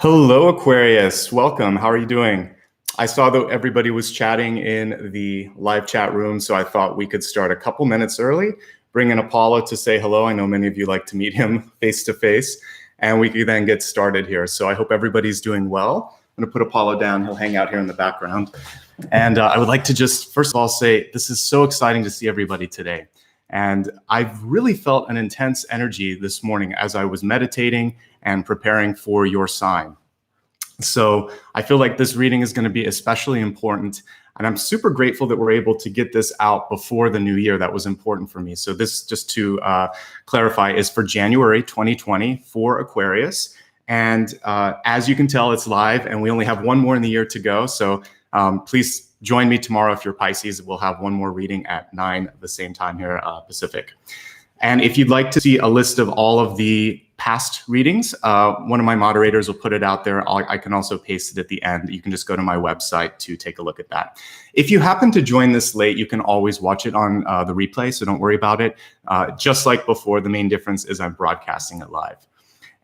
Hello, Aquarius. Welcome. How are you doing? I saw that everybody was chatting in the live chat room, so I thought we could start a couple minutes early, bring in Apollo to say hello. I know many of you like to meet him face to face, and we could then get started here. So I hope everybody's doing well. I'm going to put Apollo down. He'll hang out here in the background. And I would like to just, first of all, say this is so exciting to see everybody today. And I've really felt an intense energy this morning as I was meditating and preparing for your sign. So I feel like this reading is going to be especially important. And I'm super grateful that we're able to get this out before the new year. That was important for me. So this, just to clarify, is for January 2020 for Aquarius. And as you can tell, it's live and we only have one more in the year to go. So please join me tomorrow if you're Pisces. We'll have one more reading at 9 at the same time here, Pacific. And if you'd like to see a list of all of the past readings, one of my moderators will put it out there. I can also paste it at the end. You can just go to my website to take a look at that. If you happen to join this late, you can always watch it on the replay, so don't worry about it. Just like before, the main difference is I'm broadcasting it live.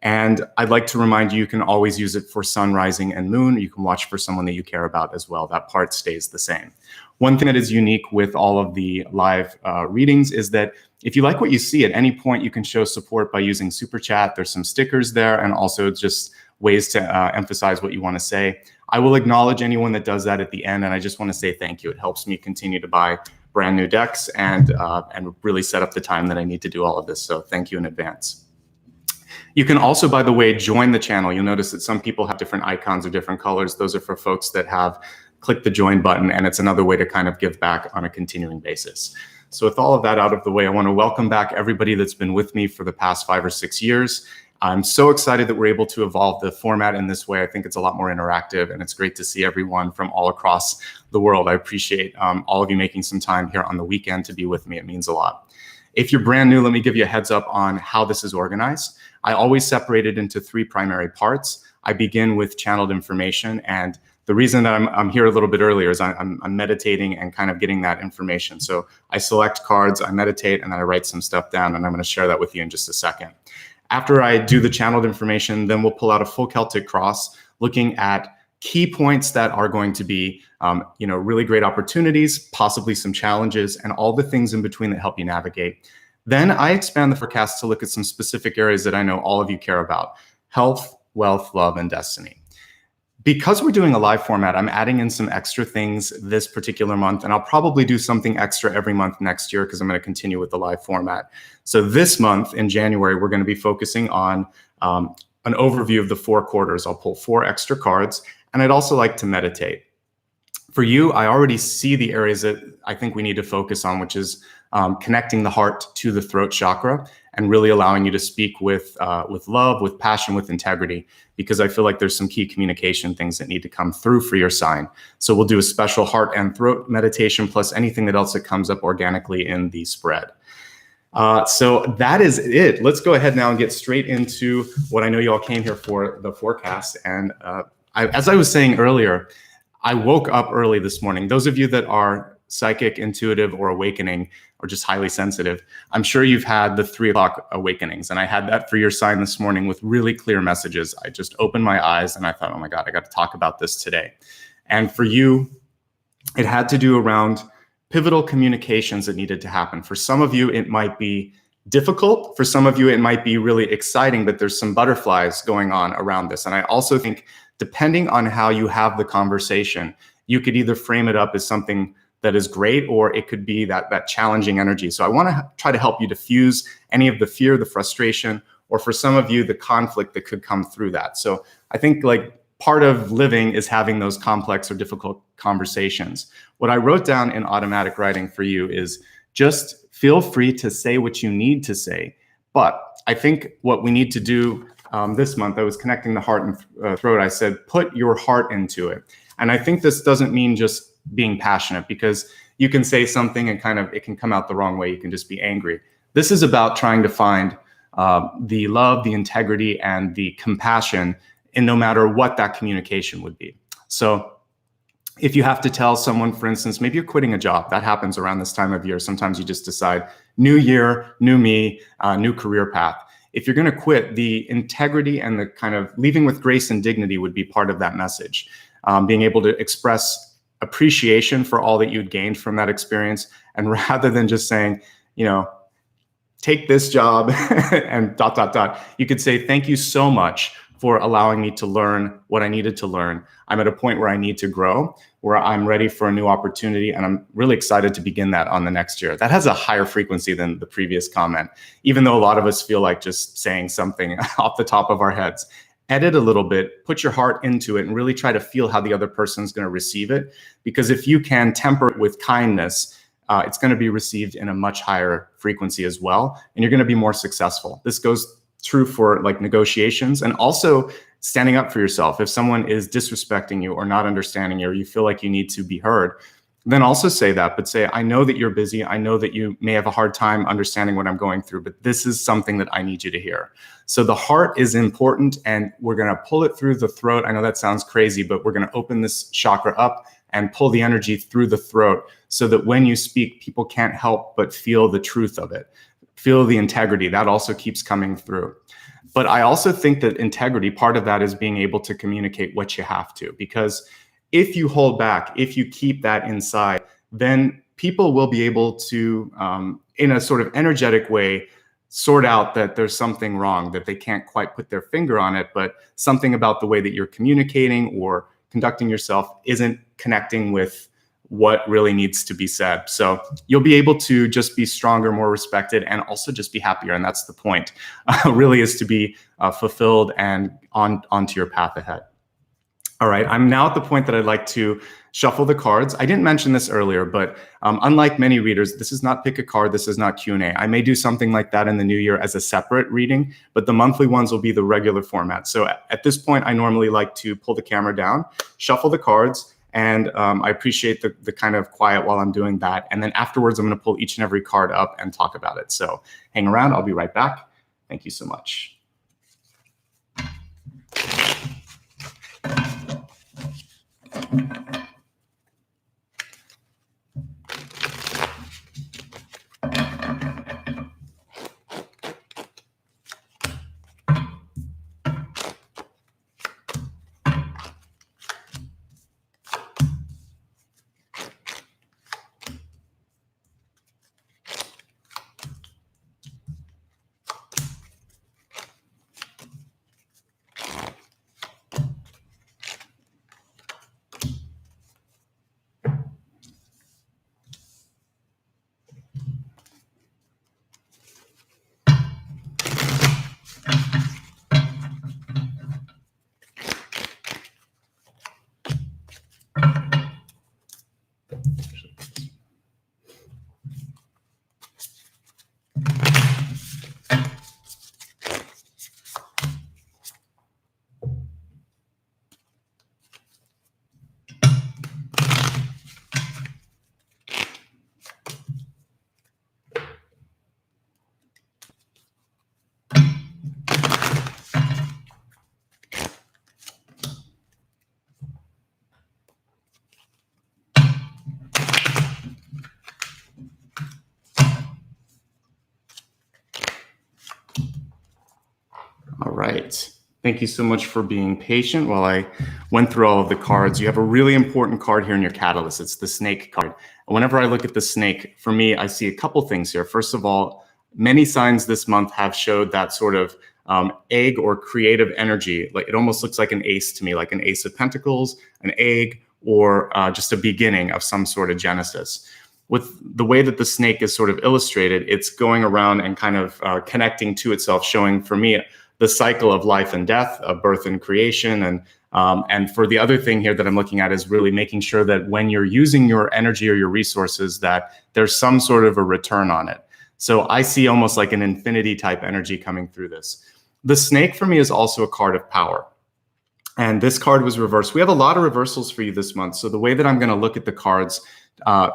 And I'd like to remind you, you can always use it for sun, rising, and moon. You can watch for someone that you care about as well. That part stays the same. One thing that is unique with all of the live readings is that if you like what you see at any point, you can show support by using Super Chat. There's some stickers there and also just ways to emphasize what you want to say. I will acknowledge anyone that does that at the end, and I just want to say thank you. It helps me continue to buy brand new decks and really set up the time that I need to do all of this. So thank you in advance. You can also, by the way, join the channel. You'll notice that some people have different icons or different colors. Those are for folks that have clicked the join button, and it's another way to kind of give back on a continuing basis. So with all of that out of the way, I want to welcome back everybody that's been with me for the past 5 or 6 years. I'm so excited that we're able to evolve the format in this way. I think it's a lot more interactive, and it's great to see everyone from all across the world. I appreciate all of you making some time here on the weekend to be with me. It means a lot. If you're brand new, let me give you a heads up on how this is organized. I always separate it into 3 primary parts. I begin with channeled information, and the reason that I'm here a little bit earlier is I'm meditating and kind of getting that information. So I select cards, I meditate, and then I write some stuff down, and I'm going to share that with you in just a second. After I do the channeled information, then we'll pull out a full Celtic cross, looking at key points that are going to be really great opportunities, possibly some challenges, and all the things in between that help you navigate. Then I expand the forecast to look at some specific areas that I know all of you care about: health, wealth, love, and destiny. Because we're doing a live format, I'm adding in some extra things this particular month, and I'll probably do something extra every month next year because I'm going to continue with the live format. So this month in January, we're going to be focusing on an overview of the 4 quarters. I'll pull 4 extra cards, and I'd also like to meditate. For you, I already see the areas that I think we need to focus on, which is connecting the heart to the throat chakra and really allowing you to speak with love, with passion, with integrity, because I feel like there's some key communication things that need to come through for your sign. So we'll do a special heart and throat meditation plus anything else that comes up organically in the spread. So that is it. Let's go ahead now and get straight into what I know you all came here for, the forecast. And as I was saying earlier, I woke up early this morning. Those of you that are psychic, intuitive, or awakening, or just highly sensitive, I'm sure you've had the 3 o'clock awakenings. And I had that for your sign this morning with really clear messages. I just opened my eyes and I thought, oh my God, I got to talk about this today. And for you, it had to do around pivotal communications that needed to happen. For some of you, it might be difficult. For some of you, it might be really exciting, but there's some butterflies going on around this. And I also think, depending on how you have the conversation, you could either frame it up as something that is great, or it could be that challenging energy. So I want to try to help you diffuse any of the fear, the frustration, or for some of you, the conflict that could come through that. So I think like part of living is having those complex or difficult conversations. What I wrote down in automatic writing for you is just feel free to say what you need to say. But I think what we need to do this month, I was connecting the heart and throat. I said, put your heart into it. And I think this doesn't mean just being passionate, because you can say something and kind of it can come out the wrong way. You can just be angry. This is about trying to find the love, the integrity, and the compassion in no matter what that communication would be. So if you have to tell someone, for instance, maybe you're quitting a job, that happens around this time of year. Sometimes you just decide, new year, new me, new career path. if you're going to quit, the integrity and the kind of leaving with grace and dignity would be part of that message. Being able to express appreciation for all that you'd gained from that experience. And rather than just saying, take this job and ... You could say, thank you so much for allowing me to learn what I needed to learn. I'm at a point where I need to grow, where I'm ready for a new opportunity, and I'm really excited to begin that on the next year. That has a higher frequency than the previous comment, even though a lot of us feel like just saying something off the top of our heads. Edit a little bit, put your heart into it, and really try to feel how the other person's going to receive it. Because if you can temper it with kindness, it's going to be received in a much higher frequency as well, and you're going to be more successful. This goes true for like negotiations and also standing up for yourself. If someone is disrespecting you or not understanding you, or you feel like you need to be heard, then also say that, but say, I know that you're busy. I know that you may have a hard time understanding what I'm going through, but this is something that I need you to hear. So the heart is important, and we're going to pull it through the throat. I know that sounds crazy, but we're going to open this chakra up and pull the energy through the throat so that when you speak, people can't help but feel the truth of it, feel the integrity. That also keeps coming through. But I also think that integrity, part of that is being able to communicate what you have to, because if you hold back, if you keep that inside, then people will be able to, in a sort of energetic way, sort out that there's something wrong, that they can't quite put their finger on it, but something about the way that you're communicating or conducting yourself isn't connecting with what really needs to be said. So you'll be able to just be stronger, more respected, and also just be happier. And that's the point, really, is to be fulfilled and onto your path ahead. All right, I'm now at the point that I'd like to shuffle the cards. I didn't mention this earlier, but unlike many readers, this is not pick a card. This is not Q&A. I may do something like that in the new year as a separate reading, but the monthly ones will be the regular format. So at this point, I normally like to pull the camera down, shuffle the cards, and I appreciate the kind of quiet while I'm doing that. And then afterwards, I'm going to pull each and every card up and talk about it. So hang around. I'll be right back. Thank you so much. All right. Thank you so much for being patient while I went through all of the cards. You have a really important card here in your catalyst. It's the snake card. And whenever I look at the snake, for me, I see a couple things here. First of all, many signs this month have showed that sort of egg or creative energy. Like, it almost looks like an ace to me, like an ace of pentacles, an egg, or just a beginning of some sort of genesis. With the way that the snake is sort of illustrated, it's going around and kind of connecting to itself, showing for me the cycle of life and death, of birth and creation. And for the other thing here that I'm looking at is really making sure that when you're using your energy or your resources, that there's some sort of a return on it. So I see almost like an infinity type energy coming through this. The snake for me is also a card of power. And this card was reversed. We have a lot of reversals for you this month. So the way that I'm going to look at the cards,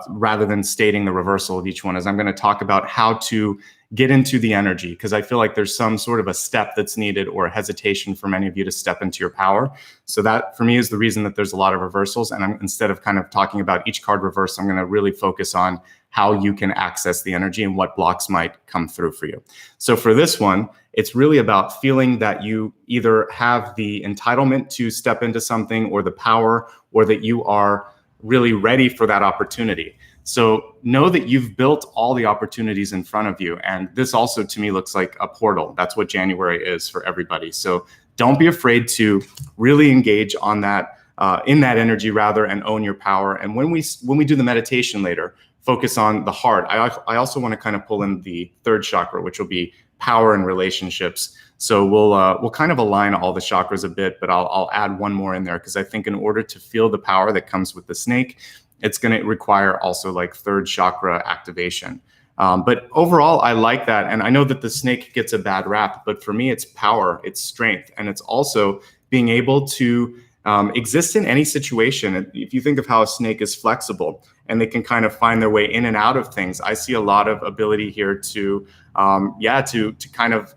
rather than stating the reversal of each one, is I'm going to talk about how to get into the energy, because I feel like there's some sort of a step that's needed or a hesitation for many of you to step into your power. So that for me is the reason that there's a lot of reversals. And instead of kind of talking about each card reversed, I'm going to really focus on how you can access the energy and what blocks might come through for you. So for this one, it's really about feeling that you either have the entitlement to step into something or the power, or that you are really ready for that opportunity. So know that you've built all the opportunities in front of you. And this also to me looks like a portal. That's what January is for everybody. So don't be afraid to really engage on that, in that energy rather, and own your power. And when we do the meditation later, focus on the heart. I also want to kind of pull in the third chakra, which will be power and relationships. So we'll kind of align all the chakras a bit, but I'll add one more in there, because I think in order to feel the power that comes with the snake, it's going to require also like third chakra activation. But overall, I like that. And I know that the snake gets a bad rap, but for me, it's power, it's strength, and it's also being able to exist in any situation. If you think of how a snake is flexible and they can kind of find their way in and out of things, I see a lot of ability here to kind of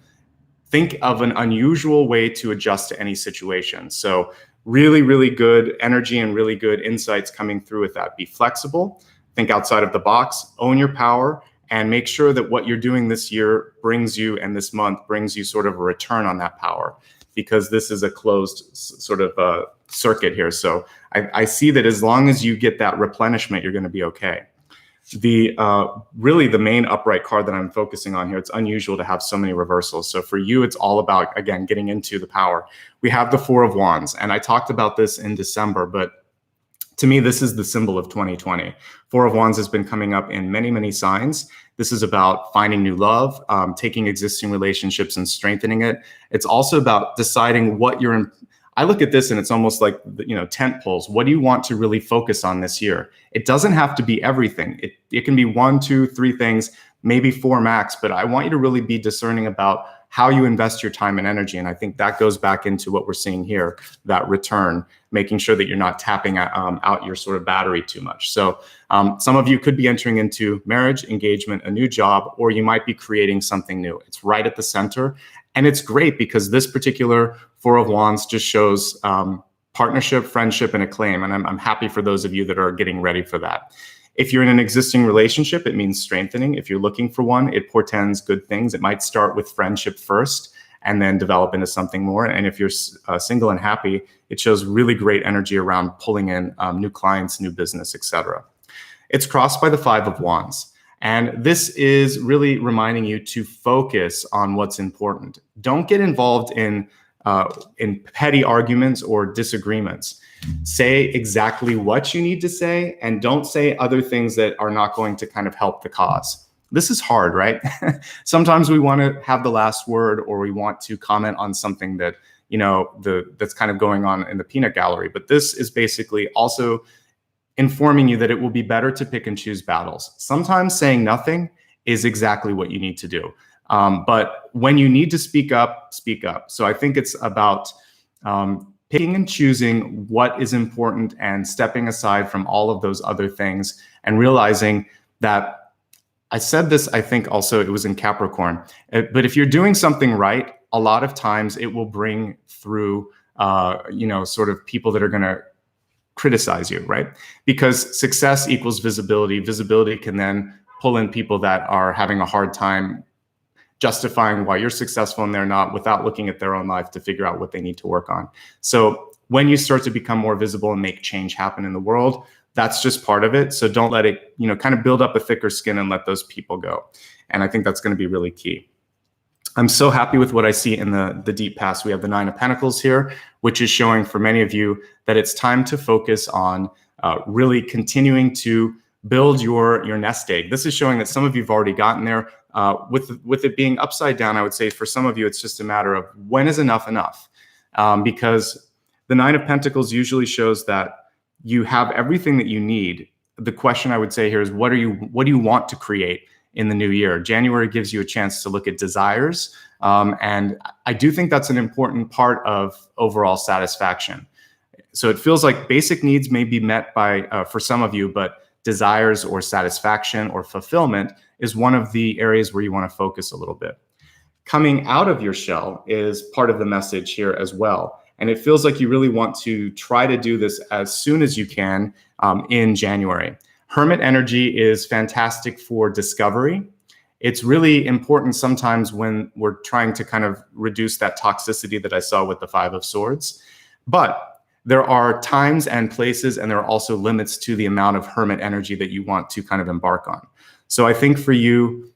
think of an unusual way to adjust to any situation. So really, really good energy and really good insights coming through with that. Be flexible, think outside of the box, own your power, and make sure that what you're doing this year brings you, and this month brings you sort of a return on that power, because this is a closed sort of circuit here. So I see that as long as you get that replenishment, you're going to be okay. Really the main upright card that I'm focusing on here, it's unusual to have so many reversals. So for you, it's all about, again, getting into the power. We have the Four of Wands, and I talked about this in December, but to me, this is the symbol of 2020. Four of Wands has been coming up in many, many signs. This is about finding new love, taking existing relationships and strengthening it. It's also about deciding what you're in. I look at this and it's almost like, tent poles. What do you want to really focus on this year? It doesn't have to be everything. It can be 1, 2, 3 things, maybe 4 max, but I want you to really be discerning about how you invest your time and energy. And I think that goes back into what we're seeing here, that return, making sure that you're not tapping out your sort of battery too much. So some of you could be entering into marriage, engagement, a new job, or you might be creating something new. It's right at the center. And it's great because this particular Four of Wands just shows partnership, friendship, and acclaim. And I'm happy for those of you that are getting ready for that. If you're in an existing relationship, it means strengthening. If you're looking for one, it portends good things. It might start with friendship first and then develop into something more. And if you're single and happy, it shows really great energy around pulling in new clients, new business, etc. It's crossed by the Five of Wands. And this is really reminding you to focus on what's important. Don't get involved in petty arguments or disagreements. Say exactly what you need to say, and don't say other things that are not going to kind of help the cause. This is hard, right? Sometimes we want to have the last word, or we want to comment on something that, that's kind of going on in the peanut gallery. But this is basically also informing you that it will be better to pick and choose battles. Sometimes saying nothing is exactly what you need to do. But when you need to speak up, speak up. So I think it's about picking and choosing what is important and stepping aside from all of those other things and realizing that I said this, I think also it was in Capricorn, but if you're doing something right, a lot of times it will bring through, sort of people that are going to criticize you, right? Because success equals visibility. Visibility can then pull in people that are having a hard time justifying why you're successful and they're not, without looking at their own life to figure out what they need to work on. So when you start to become more visible and make change happen in the world, that's just part of it. So don't let it, kind of build up a thicker skin and let those people go. And I think that's going to be really key. I'm so happy with what I see in the deep past. We have the Nine of Pentacles here, which is showing for many of you that it's time to focus on really continuing to build your nest egg. This is showing that some of you have already gotten there. With it being upside down, I would say for some of you, it's just a matter of when is enough enough? Because the Nine of Pentacles usually shows that you have everything that you need. The question I would say here is, what do you want to create in the new year? January gives you a chance to look at desires. And I do think that's an important part of overall satisfaction. So it feels like basic needs may be met by, for some of you, but desires or satisfaction or fulfillment is one of the areas where you want to focus a little bit. Coming out of your shell is part of the message here as well. And it feels like you really want to try to do this as soon as you can in January. Hermit energy is fantastic for discovery. It's really important sometimes when we're trying to kind of reduce that toxicity that I saw with the Five of Swords. But there are times and places, and there are also limits to the amount of hermit energy that you want to kind of embark on. So I think for you,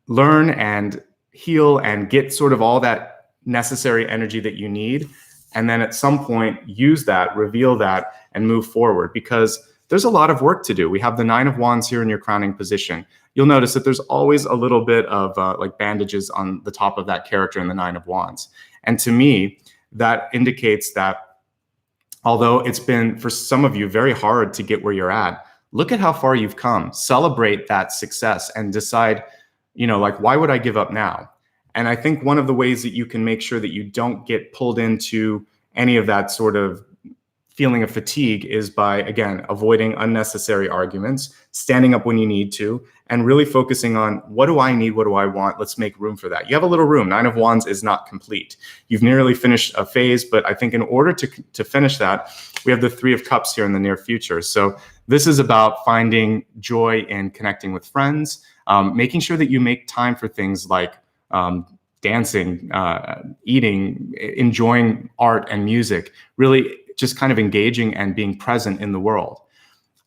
learn and heal and get sort of all that necessary energy that you need. And then at some point, use that, reveal that, and move forward, because there's a lot of work to do. We have the Nine of Wands here in your crowning position. You'll notice that there's always a little bit of like bandages on the top of that character in the Nine of Wands. And to me, that indicates that although it's been, for some of you, very hard to get where you're at, look at how far you've come. Celebrate that success and decide, like, why would I give up now? And I think one of the ways that you can make sure that you don't get pulled into any of that sort of feeling of fatigue is by, again, avoiding unnecessary arguments, standing up when you need to, and really focusing on, what do I need? What do I want? Let's make room for that. You have a little room. Nine of Wands is not complete. You've nearly finished a phase, but I think in order to finish that, we have the Three of Cups here in the near future. So this is about finding joy in connecting with friends, making sure that you make time for things like dancing, eating, enjoying art and music, really just kind of engaging and being present in the world.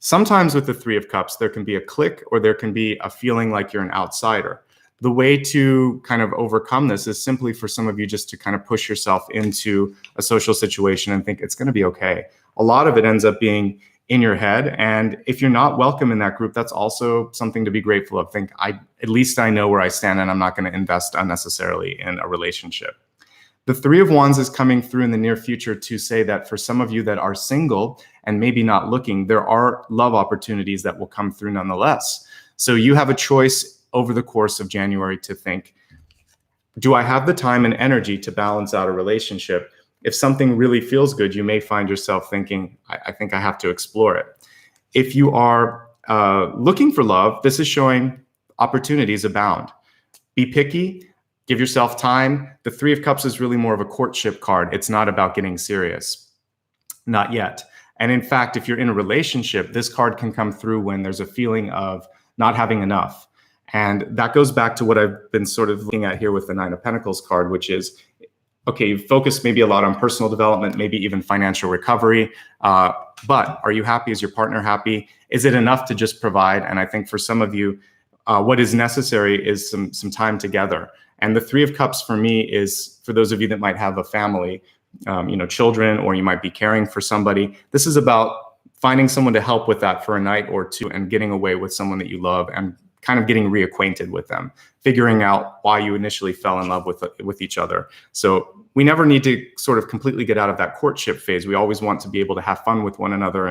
Sometimes with the Three of Cups, there can be a click, or there can be a feeling like you're an outsider. The way to kind of overcome this is simply for some of you just to kind of push yourself into a social situation and think it's going to be okay. A lot of it ends up being in your head. And if you're not welcome in that group, that's also something to be grateful of. Think, at least I know where I stand, and I'm not going to invest unnecessarily in a relationship. The Three of Wands is coming through in the near future to say that for some of you that are single and maybe not looking, there are love opportunities that will come through nonetheless. So you have a choice over the course of January to think, do I have the time and energy to balance out a relationship? If something really feels good, you may find yourself thinking, I think I have to explore it. If you are looking for love, this is showing opportunities abound. Be picky. Give yourself time. The Three of Cups is really more of a courtship card. It's not about getting serious. Not yet. And in fact, if you're in a relationship, this card can come through when there's a feeling of not having enough. And that goes back to what I've been sort of looking at here with the Nine of Pentacles card, which is, okay, you focus maybe a lot on personal development, maybe even financial recovery. But are you happy? Is your partner happy? Is it enough to just provide? And I think for some of you, what is necessary is some time together. And the Three of Cups for me is, for those of you that might have a family, children, or you might be caring for somebody, this is about finding someone to help with that for a night or two and getting away with someone that you love and kind of getting reacquainted with them, figuring out why you initially fell in love with each other. So we never need to sort of completely get out of that courtship phase. We always want to be able to have fun with one another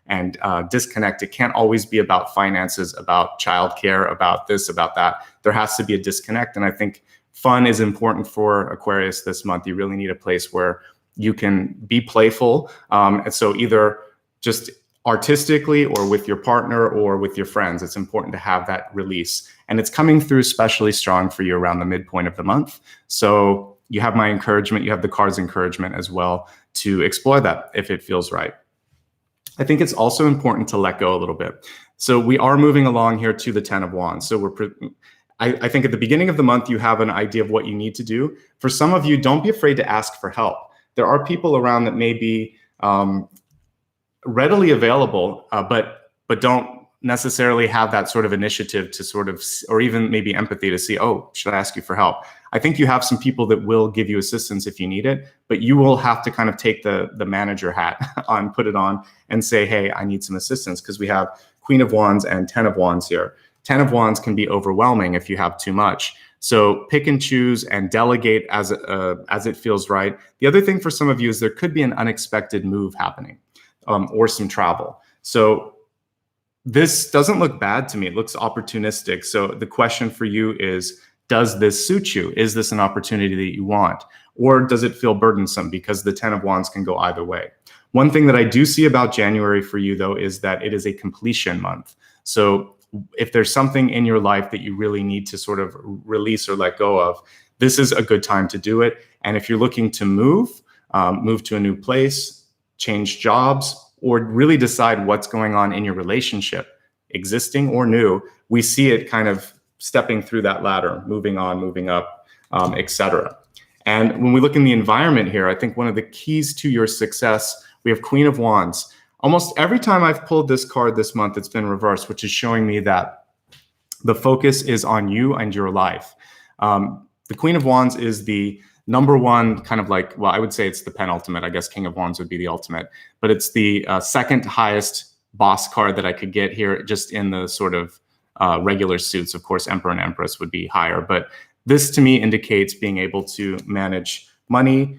and disconnect. It can't always be about finances, about childcare, about this, about that. There has to be a disconnect. And I think fun is important for Aquarius this month. You really need a place where you can be playful. And so either just artistically or with your partner or with your friends, it's important to have that release. And it's coming through especially strong for you around the midpoint of the month. So you have my encouragement, you have the card's encouragement as well to explore that if it feels right. I think it's also important to let go a little bit. So we are moving along here to the Ten of Wands. So I think at the beginning of the month, you have an idea of what you need to do. For some of you, don't be afraid to ask for help. There are people around that may be readily available, but don't necessarily have that sort of initiative to sort of, or even maybe empathy to see, oh, should I ask you for help? I think you have some people that will give you assistance if you need it, but you will have to kind of take the manager hat on, put it on, and say, hey, I need some assistance, because we have Queen of Wands and Ten of Wands here. Ten of Wands can be overwhelming if you have too much. So pick and choose and delegate as it feels right. The other thing for some of you is there could be an unexpected move happening, or some travel. So this doesn't look bad to me. It looks opportunistic. So the question for you is, does this suit you? Is this an opportunity that you want? Or does it feel burdensome? Because the Ten of Wands can go either way. One thing that I do see about January for you, though, is that it is a completion month. So if there's something in your life that you really need to sort of release or let go of, this is a good time to do it. And if you're looking to move to a new place, change jobs, or really decide what's going on in your relationship, existing or new, we see it kind of stepping through that ladder, moving on, moving up, etc. And when we look in the environment here, I think one of the keys to your success, we have Queen of Wands. Almost every time I've pulled this card this month, it's been reversed, which is showing me that the focus is on you and your life. The Queen of Wands is the number one kind of like, well, I would say it's the penultimate. I guess King of Wands would be the ultimate, but it's the second highest boss card that I could get here, just in the sort of regular suits. Of course, Emperor and Empress would be higher, but this to me indicates being able to manage money,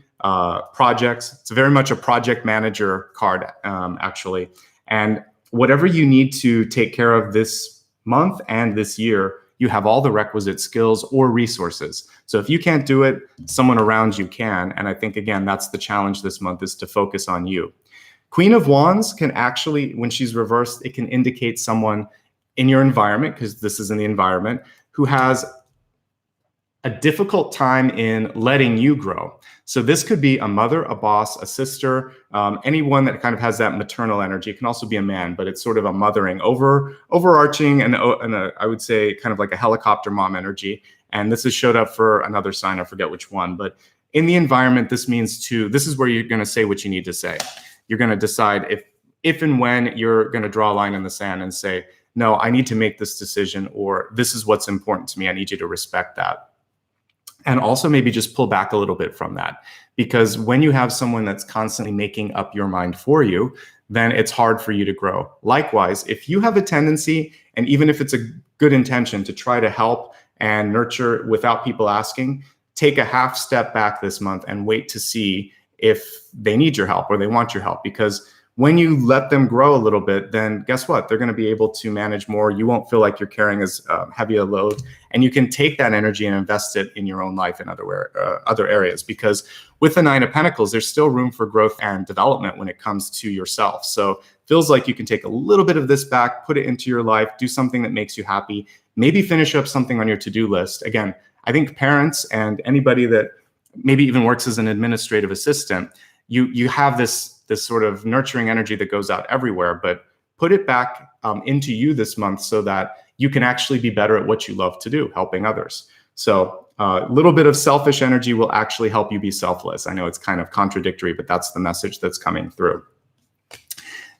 projects. It's very much a project manager card, actually. And whatever you need to take care of this month and this year, you have all the requisite skills or resources. So if you can't do it, someone around you can. And I think, again, that's the challenge this month, is to focus on you. Queen of Wands can actually, when she's reversed, it can indicate someone in your environment, because this is in the environment, who has a difficult time in letting you grow. So this could be a mother, a boss, a sister, anyone that kind of has that maternal energy. It can also be a man, but it's sort of a mothering, overarching, and I would say kind of like a helicopter mom energy. And this has showed up for another sign, I forget which one, but in the environment, this means this is where you're gonna say what you need to say. You're gonna decide if and when you're gonna draw a line in the sand and say, no, I need to make this decision, or this is what's important to me. I need you to respect that. And also maybe just pull back a little bit from that, because when you have someone that's constantly making up your mind for you, then it's hard for you to grow. Likewise, if you have a tendency, and even if it's a good intention, to try to help and nurture without people asking, take a half step back this month and wait to see if they need your help or they want your help. Because when you let them grow a little bit, then guess what? They're going to be able to manage more. You won't feel like you're carrying as heavy a load, and you can take that energy and invest it in your own life in other areas. Because with the Nine of Pentacles, there's still room for growth and development when it comes to yourself. So feels like you can take a little bit of this back, put it into your life, do something that makes you happy, maybe finish up something on your to-do list. Again, I think parents and anybody that maybe even works as an administrative assistant, you have this sort of nurturing energy that goes out everywhere, but put it back into you this month so that you can actually be better at what you love to do, helping others. So a little bit of selfish energy will actually help you be selfless. I know it's kind of contradictory, but that's the message that's coming through.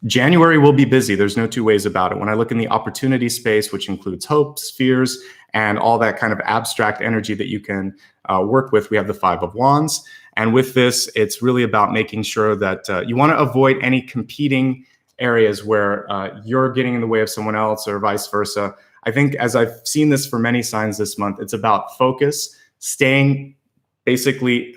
January will be busy. There's no two ways about it. When I look in the opportunity space, which includes hopes, fears, and all that kind of abstract energy that you can work with, we have the Five of Wands. And with this, it's really about making sure that you want to avoid any competing areas where you're getting in the way of someone else or vice versa. I think, as I've seen this for many signs this month, it's about focus, staying basically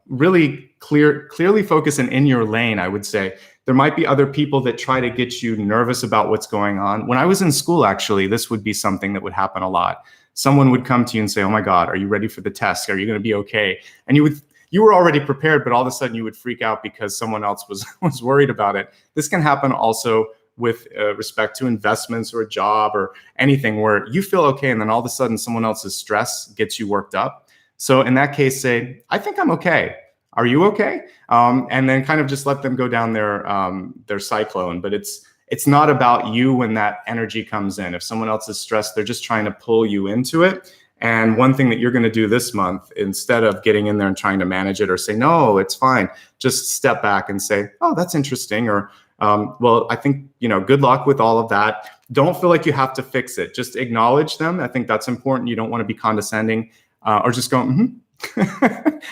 really clearly focused and in your lane, I would say. There might be other people that try to get you nervous about what's going on. When I was in school, actually, this would be something that would happen a lot. Someone would come to you and say, oh my God, are you ready for the test? Are you going to be okay? And you were already prepared, but all of a sudden you would freak out because someone else was worried about it. This can happen also with respect to investments or a job or anything, where you feel okay, and then all of a sudden someone else's stress gets you worked up. So in that case, say, I think I'm okay. Are you okay? And then kind of just let them go down their cyclone. But it's not about you when that energy comes in. If someone else is stressed, they're just trying to pull you into it. And one thing that you're going to do this month, instead of getting in there and trying to manage it or say, no, it's fine, just step back and say, oh, that's interesting. Or, well, I think, good luck with all of that. Don't feel like you have to fix it. Just acknowledge them. I think that's important. You don't want to be condescending or just go,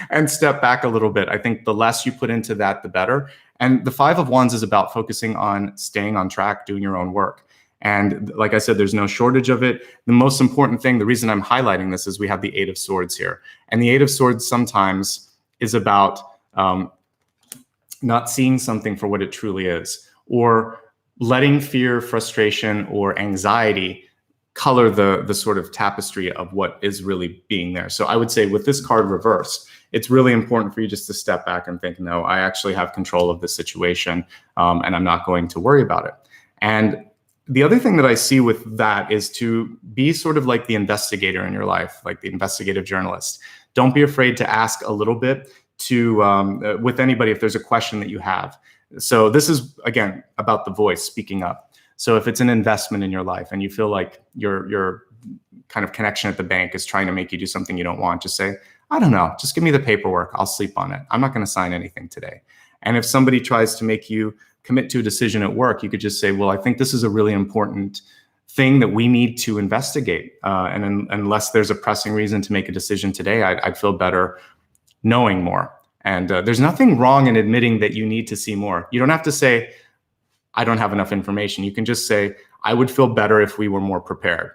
and step back a little bit. I think the less you put into that, the better. And the Five of Wands is about focusing on staying on track, doing your own work. And like I said, there's no shortage of it. The most important thing, the reason I'm highlighting this, is we have the Eight of Swords here. And the Eight of Swords sometimes is about not seeing something for what it truly is, or letting fear, frustration, or anxiety color the sort of tapestry of what is really being there. So I would say with this card reversed, it's really important for you just to step back and think, no, I actually have control of this situation, and I'm not going to worry about it. And the other thing that I see with that is to be sort of like the investigator in your life, like the investigative journalist. Don't be afraid to ask a little bit with anybody if there's a question that you have. So this is, again, about the voice speaking up. So if it's an investment in your life and you feel like your kind of connection at the bank is trying to make you do something you don't want, just say, I don't know, just give me the paperwork. I'll sleep on it. I'm not going to sign anything today. And if somebody tries to make you commit to a decision at work, you could just say, well, I think this is a really important thing that we need to investigate. Unless there's a pressing reason to make a decision today, I'd feel better knowing more. And there's nothing wrong in admitting that you need to see more. You don't have to say, I don't have enough information. You can just say, I would feel better if we were more prepared.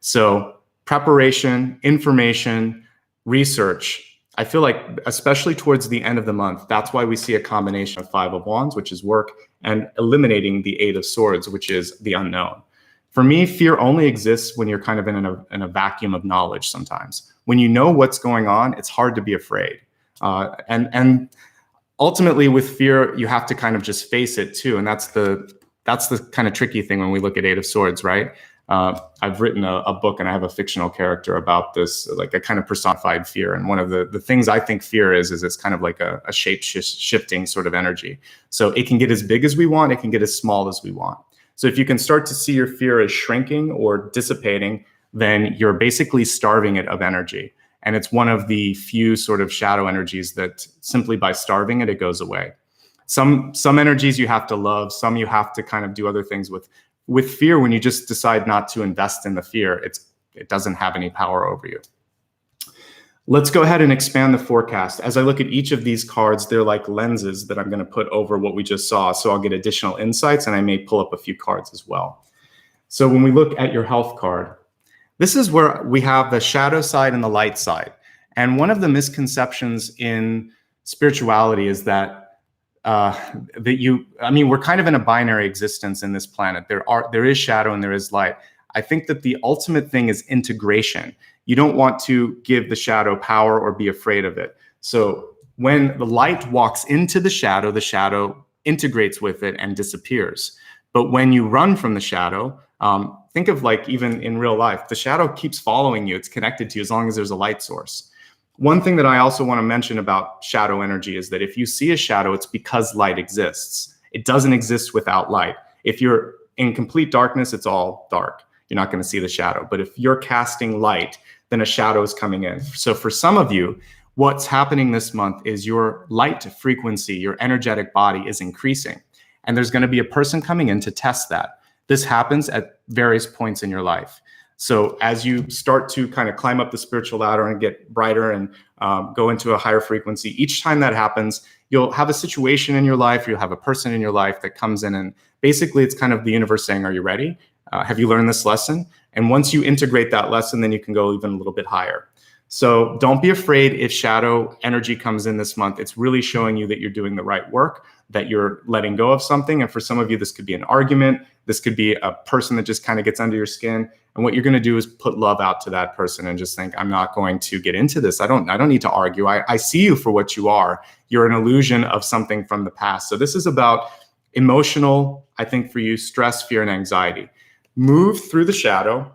So preparation, information, research, I feel like especially towards the end of the month, that's why we see a combination of 5 of Wands, which is work, and eliminating the 8 of Swords, which is the unknown. For me, fear only exists when you're kind of in a vacuum of knowledge sometimes. When you know what's going on, it's hard to be afraid. And ultimately with fear, you have to kind of just face it too. And that's the kind of tricky thing when we look at 8 of Swords, right? I've written a book and I have a fictional character about this, like a kind of personified fear. And one of the things I think fear is it's kind of like a shape-shifting sort of energy. So it can get as big as we want, it can get as small as we want. So if you can start to see your fear as shrinking or dissipating, then you're basically starving it of energy. And it's one of the few sort of shadow energies that simply by starving it, it goes away. Some energies you have to love, some you have to kind of do other things with. With fear, when you just decide not to invest in the fear, it doesn't have any power over you. Let's go ahead and expand the forecast. As I look at each of these cards, they're like lenses that I'm going to put over what we just saw. So I'll get additional insights and I may pull up a few cards as well. So when we look at your health card, this is where we have the shadow side and the light side. And one of the misconceptions in spirituality is that we're kind of in a binary existence in this planet. There is shadow and there is light. I think that the ultimate thing is integration. You don't want to give the shadow power or be afraid of it. So when the light walks into the shadow integrates with it and disappears. But when you run from the shadow, think of like even in real life, the shadow keeps following you. It's connected to you as long as there's a light source. One thing that I also want to mention about shadow energy is that if you see a shadow, it's because light exists. It doesn't exist without light. If you're in complete darkness, it's all dark. You're not going to see the shadow. But if you're casting light, then a shadow is coming in. So for some of you, what's happening this month is your light frequency, your energetic body is increasing. And there's going to be a person coming in to test that. This happens at various points in your life. So as you start to kind of climb up the spiritual ladder and get brighter and go into a higher frequency, each time that happens, you'll have a situation in your life, you'll have a person in your life that comes in and basically it's kind of the universe saying, are you ready? Have you learned this lesson? And once you integrate that lesson, then you can go even a little bit higher. So don't be afraid if shadow energy comes in this month. It's really showing you that you're doing the right work, that you're letting go of something. And for some of you, this could be an argument. This could be a person that just kind of gets under your skin. And what you're going to do is put love out to that person and just think, I'm not going to get into this. I don't need to argue. I see you for what you are. You're an illusion of something from the past. So this is about emotional, I think for you, stress, fear, and anxiety. Move through the shadow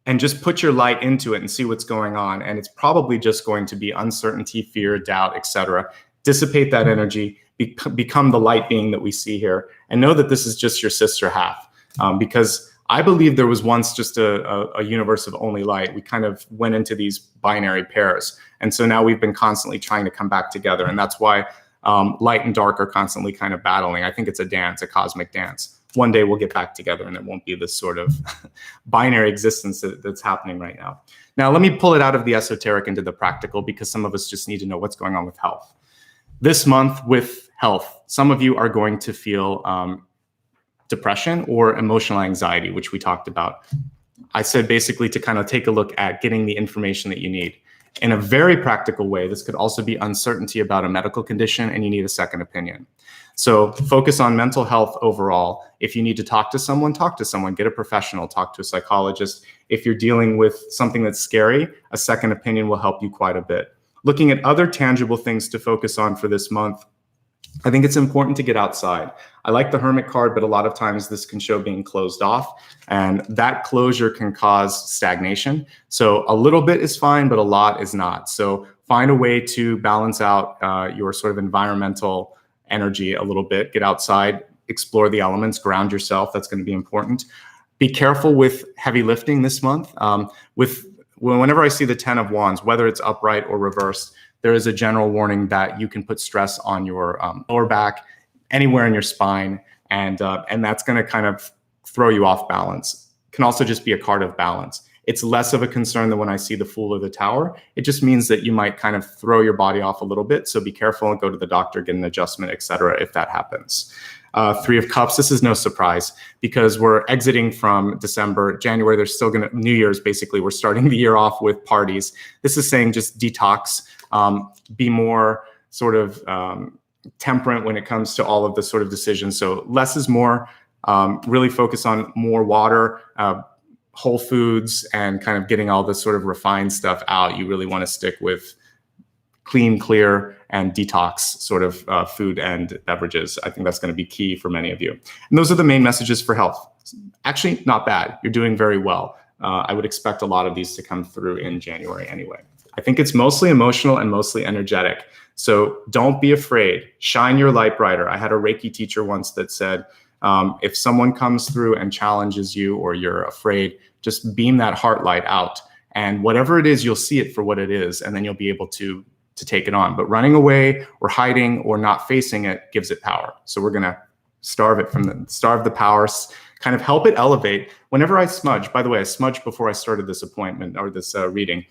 and just put your light into it and see what's going on. And it's probably just going to be uncertainty, fear, doubt, etc. Dissipate that energy, become the light being that we see here, and know that this is just your sister half. Because I believe there was once just a universe of only light. We kind of went into these binary pairs. And so now we've been constantly trying to come back together. And that's why light and dark are constantly kind of battling. I think it's a dance, a cosmic dance. One day we'll get back together and it won't be this sort of binary existence that's happening right now. Now, let me pull it out of the esoteric into the practical because some of us just need to know what's going on with health. This month with health, some of you are going to feel depression or emotional anxiety, which we talked about. I said basically to kind of take a look at getting the information that you need. In a very practical way, this could also be uncertainty about a medical condition and you need a second opinion. So focus on mental health overall. If you need to talk to someone, get a professional, talk to a psychologist. If you're dealing with something that's scary, a second opinion will help you quite a bit. Looking at other tangible things to focus on for this month, I think it's important to get outside. I like the Hermit card, but a lot of times this can show being closed off, and that closure can cause stagnation. So a little bit is fine, but a lot is not. So find a way to balance out your sort of environmental energy a little bit. Get outside, explore the elements, ground yourself. That's going to be important. Be careful with heavy lifting this month. Whenever I see the 10 of Wands, whether it's upright or reversed, there is a general warning that you can put stress on your lower back, anywhere in your spine, and that's going to kind of throw you off balance. Can also just be a card of balance. It's less of a concern than when I see the Fool or the Tower. It just means that you might kind of throw your body off a little bit. So be careful and go to the doctor, get an adjustment, etc. if that happens. 3 of Cups, this is no surprise because we're exiting from December. January, there's still going to, New Year's, basically, we're starting the year off with parties. This is saying just detox, be more sort of temperate when it comes to all of the sort of decisions. So less is more, really focus on more water, whole foods, and kind of getting all this sort of refined stuff out. You really want to stick with clean, clear, and detox sort of food and beverages. I think that's going to be key for many of you. And those are the main messages for health. Actually, not bad. You're doing very well. I would expect a lot of these to come through in January anyway. I think it's mostly emotional and mostly energetic. So don't be afraid. Shine your light brighter. I had a Reiki teacher once that said, if someone comes through and challenges you or you're afraid, just beam that heart light out. And whatever it is, you'll see it for what it is, and then you'll be able to take it on. But running away or hiding or not facing it gives it power. So we're going to starve the power, kind of help it elevate. Whenever I smudge, by the way, I smudged before I started this appointment or this reading.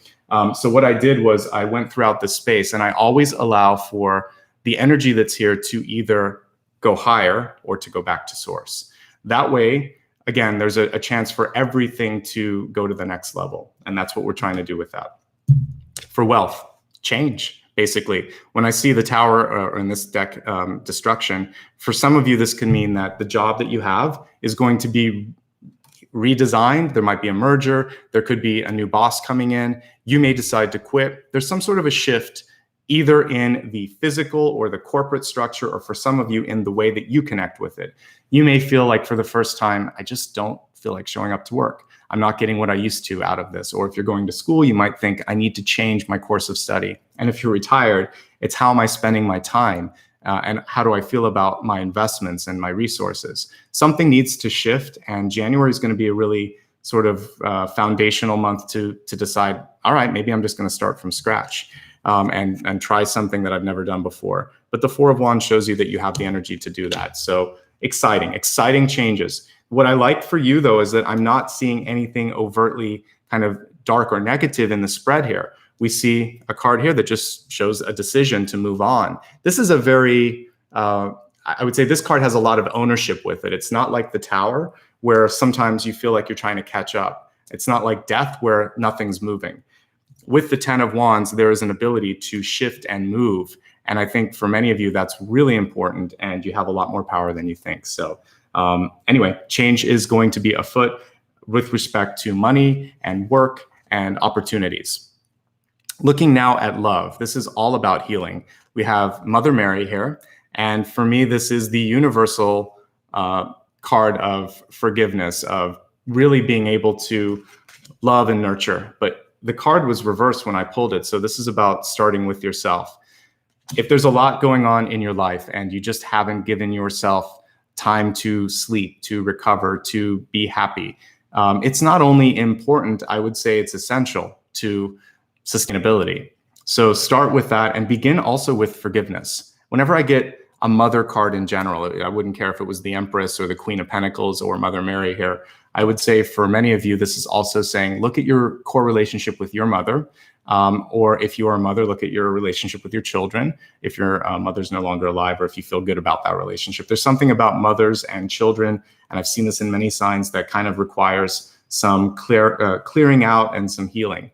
So what I did was I went throughout this space, and I always allow for the energy that's here to either go higher or to go back to source. That way, again, there's a chance for everything to go to the next level. And that's what we're trying to do with that. For wealth, change. Basically, when I see the Tower or in this deck, destruction, for some of you, this can mean that the job that you have is going to be redesigned. There might be a merger. There could be a new boss coming in. You may decide to quit. There's some sort of a shift either in the physical or the corporate structure, or for some of you in the way that you connect with it. You may feel like for the first time, I just don't feel like showing up to work. I'm not getting what I used to out of this. Or if you're going to school, you might think I need to change my course of study. And if you're retired, it's how am I spending my time? And how do I feel about my investments and my resources? Something needs to shift, and January is going to be a really sort of foundational month to decide, all right, maybe I'm just going to start from scratch and try something that I've never done before. But the 4 of Wands shows you that you have the energy to do that. So exciting changes. What I like for you, though, is that I'm not seeing anything overtly kind of dark or negative in the spread here. We see a card here that just shows a decision to move on. This is a very, I would say this card has a lot of ownership with it. It's not like the Tower, where sometimes you feel like you're trying to catch up. It's not like Death, where nothing's moving. With the 10 of Wands, there is an ability to shift and move. And I think for many of you, that's really important, and you have a lot more power than you think. So anyway, change is going to be afoot with respect to money and work and opportunities. Looking now at love, this is all about healing. We have Mother Mary here. And for me, this is the universal card of forgiveness, of really being able to love and nurture. But the card was reversed when I pulled it. So this is about starting with yourself. If there's a lot going on in your life and you just haven't given yourself time to sleep, to recover, to be happy, it's not only important, I would say it's essential to sustainability. So start with that and begin also with forgiveness. Whenever I get a mother card in general, I wouldn't care if it was the Empress or the Queen of Pentacles or Mother Mary here. I would say for many of you, this is also saying, look at your core relationship with your mother. Or if you are a mother, look at your relationship with your children. If your mother's no longer alive, or if you feel good about that relationship. There's something about mothers and children, and I've seen this in many signs, that kind of requires some clearing out and some healing.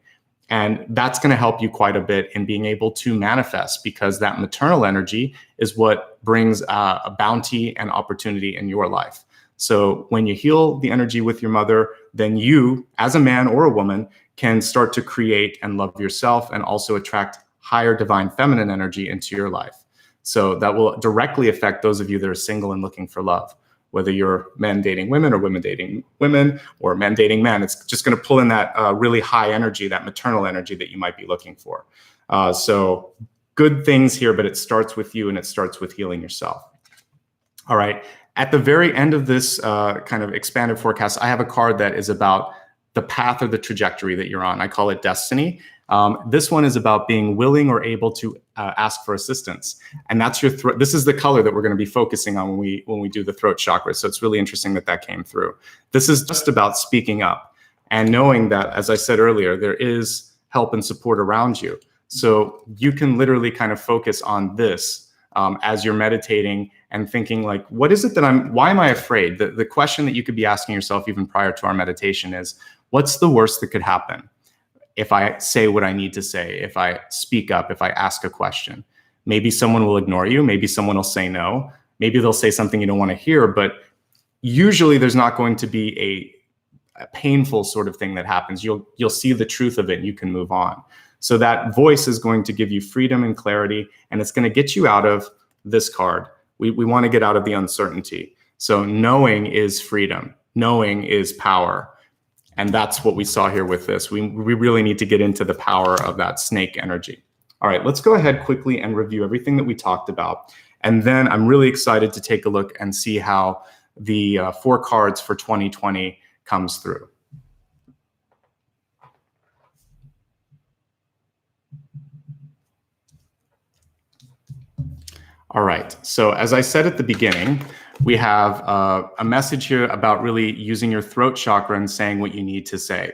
And that's going to help you quite a bit in being able to manifest, because that maternal energy is what brings a bounty and opportunity in your life. So when you heal the energy with your mother, then you, as a man or a woman, can start to create and love yourself and also attract higher divine feminine energy into your life. So that will directly affect those of you that are single and looking for love. Whether you're men dating women or women dating women or men dating men, it's just going to pull in that really high energy, that maternal energy that you might be looking for. So good things here, but it starts with you and it starts with healing yourself. All right. At the very end of this kind of expanded forecast, I have a card that is about the path or the trajectory that you're on. I call it destiny. This one is about being willing or able to ask for assistance, and that's your throat. This is the color that we're going to be focusing on when we do the throat chakra. So it's really interesting that came through. This is just about speaking up and knowing that, as I said earlier, there is help and support around you. So you can literally kind of focus on this as you're meditating and thinking like, what is it that why am I afraid? The question that you could be asking yourself even prior to our meditation is, what's the worst that could happen if I say what I need to say, if I speak up, if I ask a question? Maybe someone will ignore you. Maybe someone will say no. Maybe they'll say something you don't want to hear, but usually there's not going to be a painful sort of thing that happens. You'll see the truth of it and you can move on. So that voice is going to give you freedom and clarity, and it's going to get you out of this card. We want to get out of the uncertainty. So knowing is freedom. Knowing is power. And that's what we saw here with this. We really need to get into the power of that snake energy. All right, let's go ahead quickly and review everything that we talked about. And then I'm really excited to take a look and see how the 4 cards for 2020 comes through. All right, so as I said at the beginning, we have a message here about really using your throat chakra and saying what you need to say.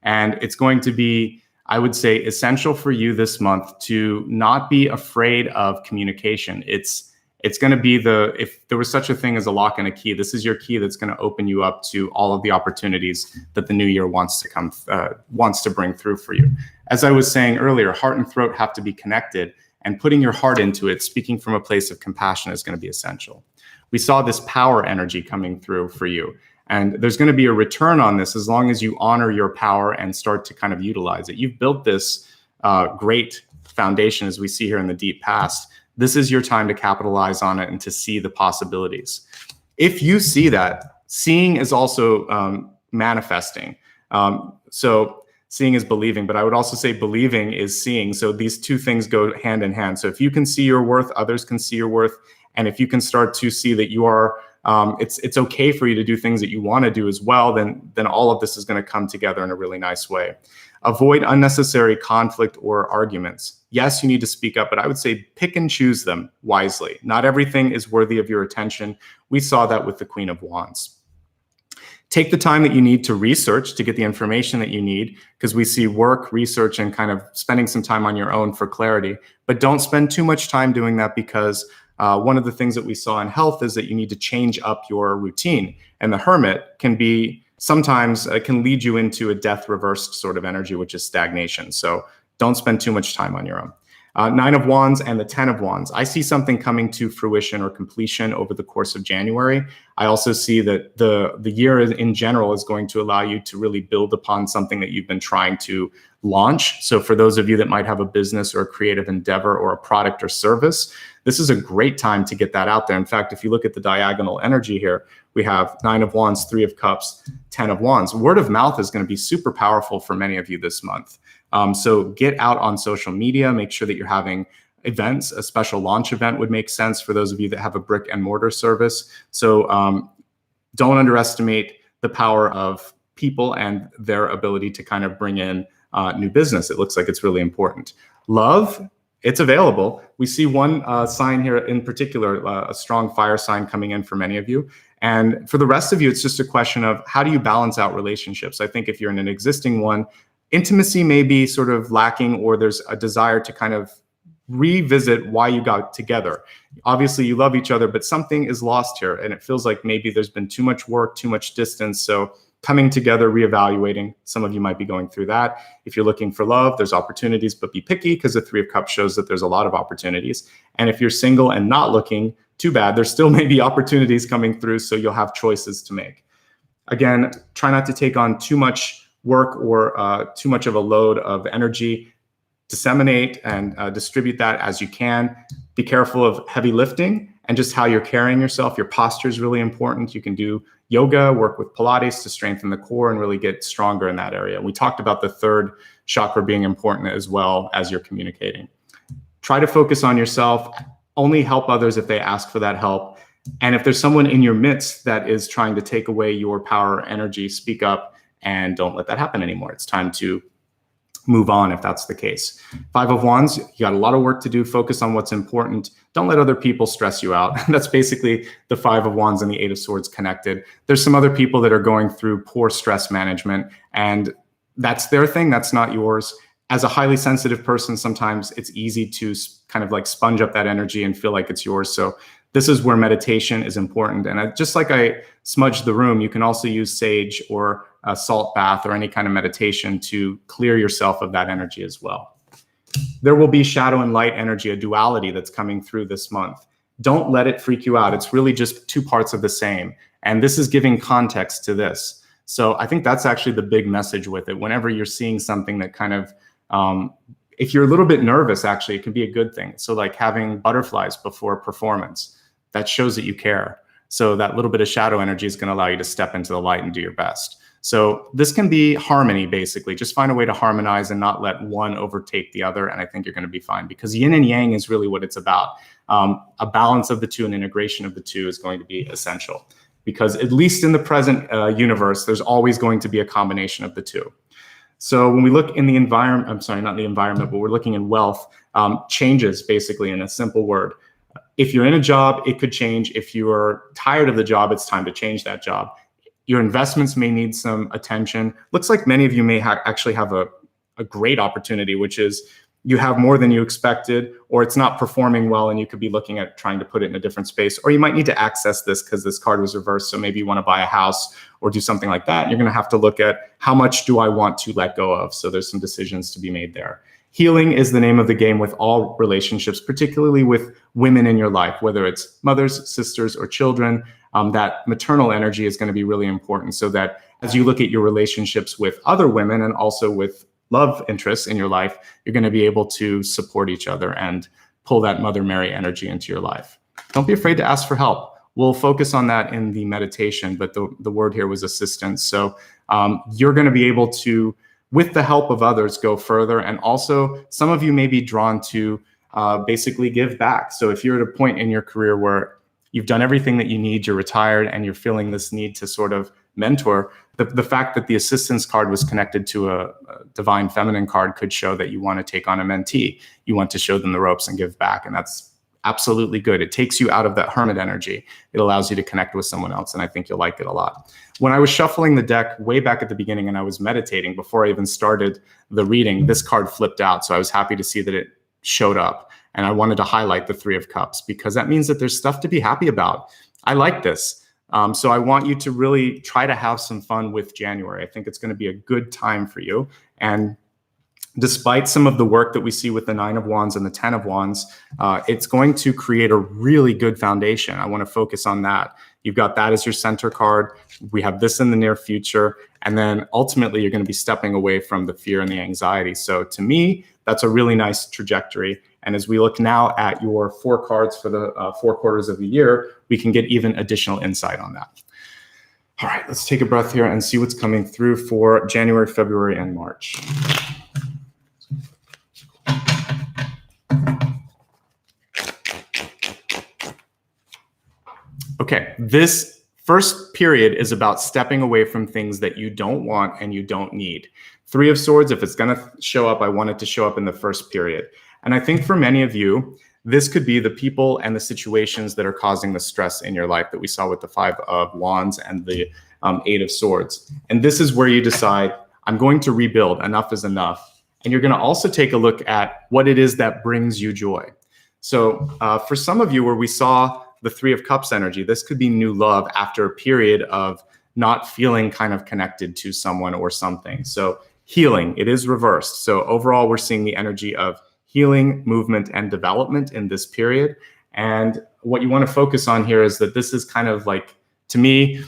And it's going to be, I would say, essential for you this month to not be afraid of communication. It's going to be if there was such a thing as a lock and a key, this is your key that's going to open you up to all of the opportunities that the new year wants to bring through for you. As I was saying earlier, heart and throat have to be connected, and putting your heart into it, speaking from a place of compassion, is going to be essential. We saw this power energy coming through for you, and there's going to be a return on this as long as you honor your power and start to kind of utilize it. You've built this great foundation, as we see here in the deep past. This is your time to capitalize on it and to see the possibilities. If you see that, seeing is also manifesting. So seeing is believing, but I would also say believing is seeing. So these two things go hand in hand. So if you can see your worth, others can see your worth. And if you can start to see that you are, it's okay for you to do things that you want to do as well, then all of this is going to come together in a really nice way. Avoid unnecessary conflict or arguments. Yes, you need to speak up, but I would say pick and choose them wisely. Not everything is worthy of your attention. We saw that with the Queen of Wands. Take the time that you need to research to get the information that you need, because we see work, research, and kind of spending some time on your own for clarity. But don't spend too much time doing that, because one of the things that we saw in health is that you need to change up your routine. And the Hermit can be sometimes can lead you into a death reversed sort of energy, which is stagnation. So don't spend too much time on your own. 9 of Wands and the 10 of Wands. I see something coming to fruition or completion over the course of January. I also see that the year in general is going to allow you to really build upon something that you've been trying to launch. So for those of you that might have a business or a creative endeavor or a product or service, this is a great time to get that out there. In fact, if you look at the diagonal energy here, we have 9 of Wands, 3 of Cups, 10 of Wands. Word of mouth is going to be super powerful for many of you this month. So get out on social media, make sure that you're having events. A special launch event would make sense for those of you that have a brick and mortar service. So don't underestimate the power of people and their ability to kind of bring in new business. It looks like it's really important. Love, it's available. We see one sign here in particular, a strong fire sign coming in for many of you. And for the rest of you, it's just a question of how do you balance out relationships? I think if you're in an existing one, intimacy may be sort of lacking, or there's a desire to kind of revisit why you got together. Obviously, you love each other, but something is lost here, and it feels like maybe there's been too much work, too much distance. So coming together, reevaluating. Some of you might be going through that. If you're looking for love, there's opportunities, but be picky, because the 3 of Cups shows that there's a lot of opportunities. And if you're single and not looking, too bad. There still may be opportunities coming through, so you'll have choices to make. Again, try not to take on too much work or too much of a load of energy. Disseminate and distribute that as you can. Be careful of heavy lifting and just how you're carrying yourself. Your posture is really important. You can do yoga, work with Pilates to strengthen the core and really get stronger in that area. We talked about the 3rd chakra being important as well as you're communicating. Try to focus on yourself. Only help others if they ask for that help. And if there's someone in your midst that is trying to take away your power or energy, speak up and don't let that happen anymore. It's time to move on if that's the case. Five of Wands, you got a lot of work to do. Focus on what's important. Don't let other people stress you out. That's basically the Five of Wands and the Eight of Swords connected. There's some other people that are going through poor stress management, and that's their thing. That's not yours. As a highly sensitive person, sometimes it's easy to kind of like sponge up that energy and feel like it's yours. So this is where meditation is important. And just like I smudged the room, you can also use sage or a salt bath or any kind of meditation to clear yourself of that energy as well. There will be shadow and light energy, a duality that's coming through this month. Don't let it freak you out. It's really just two parts of the same. And this is giving context to this. So I think that's actually the big message with it. Whenever you're seeing something that kind of, if you're a little bit nervous, actually, it can be a good thing. So like having butterflies before performance, that shows that you care. So that little bit of shadow energy is going to allow you to step into the light and do your best. So this can be harmony, basically. Just find a way to harmonize and not let one overtake the other. And I think you're going to be fine, because yin and yang is really what it's about. A balance of the two and integration of the two is going to be essential, because at least in the present universe, there's always going to be a combination of the two. So when we look in the environment, I'm sorry, not the environment, but we're looking in wealth, changes basically in a simple word. If you're in a job, it could change. If you are tired of the job, it's time to change that job. Your investments may need some attention. Looks like many of you may actually have a great opportunity, which is you have more than you expected, or it's not performing well and you could be looking at trying to put it in a different space. Or you might need to access this because this card was reversed. So maybe you want to buy a house or do something like that. You're going to have to look at how much do I want to let go of? So there's some decisions to be made there. Healing is the name of the game with all relationships, particularly with women in your life, whether it's mothers, sisters, or children. That maternal energy is going to be really important, so that as you look at your relationships with other women and also with love interests in your life, you're going to be able to support each other and pull that Mother Mary energy into your life. Don't be afraid to ask for help. We'll focus on that in the meditation, but the word here was assistance. So you're going to be able to, with the help of others, go further. And also some of you may be drawn to basically give back. So if you're at a point in your career where you've done everything that you need, you're retired, and you're feeling this need to sort of mentor, the fact that the assistance card was connected to a divine feminine card could show that you want to take on a mentee. You want to show them the ropes and give back. And that's absolutely good. It takes you out of that hermit energy. It allows you to connect with someone else. And I think you'll like it a lot. When I was shuffling the deck way back at the beginning and I was meditating before I even started the reading, this card flipped out. So I was happy to see that it showed up. And I wanted to highlight the Three of Cups, because that means that there's stuff to be happy about. I like this. So I want you to really try to have some fun with January. I think it's going to be a good time for you. And despite some of the work that we see with the Nine of Wands and the 10 of Wands, it's going to create a really good foundation. I want to focus on that. You've got that as your center card. We have this in the near future. And then ultimately, you're going to be stepping away from the fear and the anxiety. So to me, that's a really nice trajectory. And as we look now at your 4 cards for the 4 quarters of the year, we can get even additional insight on that. All right, let's take a breath here and see what's coming through for January, February, and March. Okay, this first period is about stepping away from things that you don't want and you don't need. Three of Swords, if it's going to show up, I want it to show up in the first period. And I think for many of you, this could be the people and the situations that are causing the stress in your life that we saw with the Five of Wands and the Eight of Swords. And this is where you decide, I'm going to rebuild, enough is enough. And you're going to also take a look at what it is that brings you joy. So for some of you, where we saw the Three of Cups energy, this could be new love after a period of not feeling kind of connected to someone or something. So healing, it is reversed. So overall, we're seeing the energy of healing, movement, and development in this period. And what you want to focus on here is that this is kind of like, to me,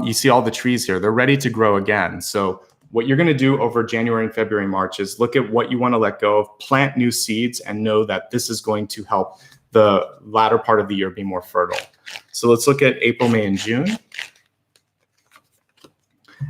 you see all the trees here, they're ready to grow again. So what you're going to do over January and February, March is look at what you want to let go of, plant new seeds, and know that this is going to help the latter part of the year be more fertile. So let's look at April, May, and June.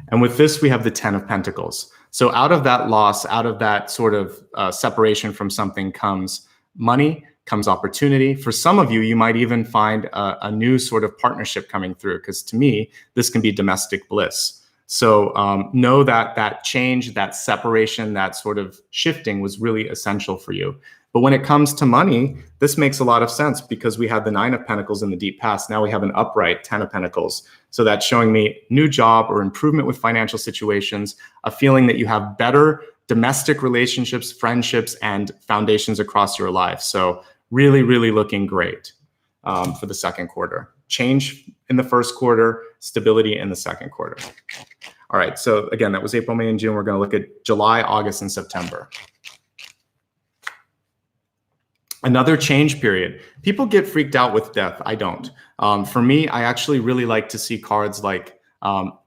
And with this, we have the 10 of Pentacles. So out of that loss, out of that sort of separation from something comes money, comes opportunity. For some of you, you might even find a new sort of partnership coming through, because to me, this can be domestic bliss. So know that that change, that separation, that sort of shifting was really essential for you. But when it comes to money, this makes a lot of sense, because we had the 9 of Pentacles in the deep past. Now we have an upright 10 of Pentacles. So that's showing me new job or improvement with financial situations, a feeling that you have better domestic relationships, friendships, and foundations across your life. So really, really looking great for the second quarter. Change in the first quarter, stability in the second quarter. All right, so again, that was April, May, and June. We're going to look at July, August, and September. Another change period. People get freaked out with death. I don't. For me, I actually really like to see cards like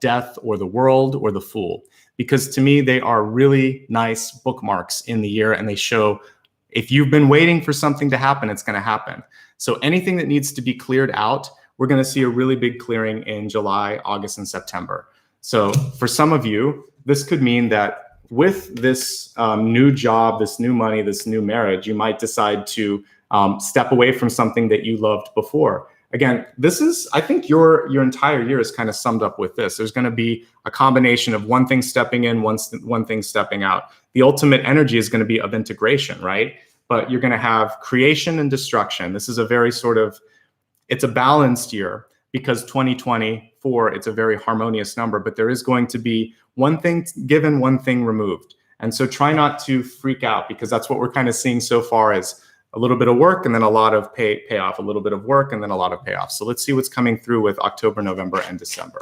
Death or the World or the Fool, because to me, they are really nice bookmarks in the year, and they show if you've been waiting for something to happen, it's going to happen. So anything that needs to be cleared out, we're going to see a really big clearing in July, August, and September. So for some of you, this could mean that with this new job, this new money, this new marriage, you might decide to step away from something that you loved before. Again, this is, I think your entire year is kind of summed up with this. There's going to be a combination of one thing stepping in, one thing stepping out. The ultimate energy is going to be of integration, right? But you're going to have creation and destruction. This is a very sort of, it's a balanced year, because 2024, it's a very harmonious number, but there is going to be one thing given, one thing removed. And so try not to freak out, because that's what we're kind of seeing so far, is a little bit of work and then a lot of payoff, a little bit of work and then a lot of payoff. So let's see what's coming through with October, November, and December.